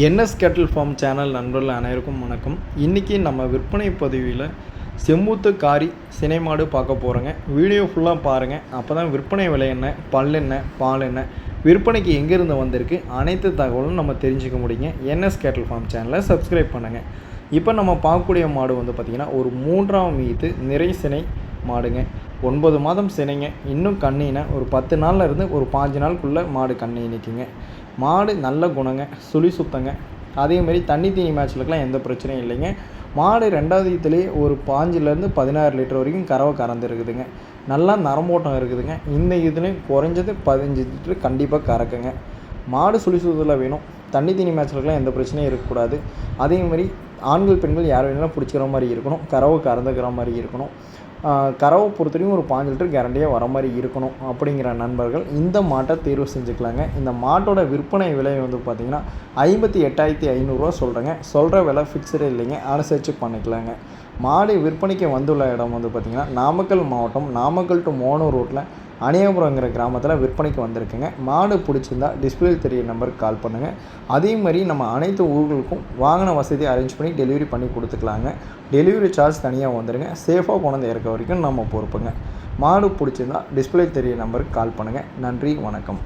NS கேட்டில் form channel நண்பர்கள் அனைவருக்கும் வணக்கம். இன்றைக்கி நம்ம விற்பனை பதிவில் செம்பூத்து காரி சினை மாடு பார்க்க போகிறோங்க. வீடியோ ஃபுல்லாக பாருங்கள். அப்போ தான் விற்பனை விலை என்ன, பல் என்ன, பால் என்ன, விற்பனைக்கு எங்கேருந்து வந்திருக்கு அனைத்து தகவலும் நம்ம தெரிஞ்சுக்க முடியுங்க. என்எஸ் கேட்டில் ஃபார்ம் சேனலை சப்ஸ்கிரைப் பண்ணுங்கள். இப்போ நம்ம பார்க்கக்கூடிய மாடு பார்த்திங்கன்னா ஒரு 3ஆம் ஈத்து நிறை சினை மாடுங்க. 9 மாதம் சினைங்க. இன்னும் கண்ணினா ஒரு 10 நாளில் இருந்து ஒரு 5 நாளுக்குள்ளே மாடு கண்ணி நிற்குங்க. மாடு நல்ல குணங்க, சுழி சுத்தங்க. அதேமாதிரி தண்ணி தீனி மேட்ச்லுக்கெலாம் எந்த பிரச்சனையும் இல்லைங்க. மாடு 2வது ஈத்துலேயே ஒரு 5லேருந்து 16 லிட்டர் வரைக்கும் கறவை கறந்துருக்குதுங்க. நல்லா நரம்போட்டம் இருக்குதுங்க. இந்த இதுலேயும் குறைஞ்சது 15 லிட்டர் கண்டிப்பாக கறக்குங்க. மாடு சுழி சுத்தத்தில் வேணும். தண்ணி தீனி மேட்ச்லுக்கெலாம் எந்த பிரச்சனையும் இருக்கக்கூடாது. அதேமாதிரி ஆண்கள் பெண்கள் யார் வேணாலும் பிடிச்சிக்கிற மாதிரி இருக்கணும். கறவை கறந்துக்கிற மாதிரி இருக்கணும். கறவை பொறுத்தவரையும் ஒரு 5 லிட்டர் கேரண்டியாக வர மாதிரி இருக்கணும். அப்படிங்கிற நண்பர்கள் இந்த மாட்டை தேர்வு செஞ்சுக்கலாங்க. இந்த மாட்டோட விற்பனை விலை பார்த்திங்கன்னா 58,500 சொல்கிறேங்க. சொல்கிற விலை ஃபிக்ஸ்டு இல்லைங்க, அனுசரித்து பண்ணிக்கலாங்க. மாடு விற்பனைக்கு வந்துள்ள இடம் பார்த்திங்கன்னா நாமக்கல் மாவட்டம், நாமக்கல் டு மோனூர் ரோட்டில் அணியபுரங்கிற கிராமத்தில் விற்பனைக்கு வந்திருக்குங்க. மாடு பிடிச்சிருந்தா டிஸ்பிளே தெரிய நம்பருக்கு கால் பண்ணுங்கள். அதே மாதிரி நம்ம அனைத்து ஊர்களுக்கும் வாகன வசதி அரேஞ்ச் பண்ணி டெலிவரி பண்ணி கொடுத்துக்கலாங்க. டெலிவரி சார்ஜ் தனியாக வந்துடுங்க. சேஃபாக கொண்டு இறக்க வரைக்கும் நம்ம பொறுப்புங்க. மாடு பிடிச்சிருந்தா டிஸ்பிளே தெரிய நம்பருக்கு கால் பண்ணுங்கள். நன்றி, வணக்கம்.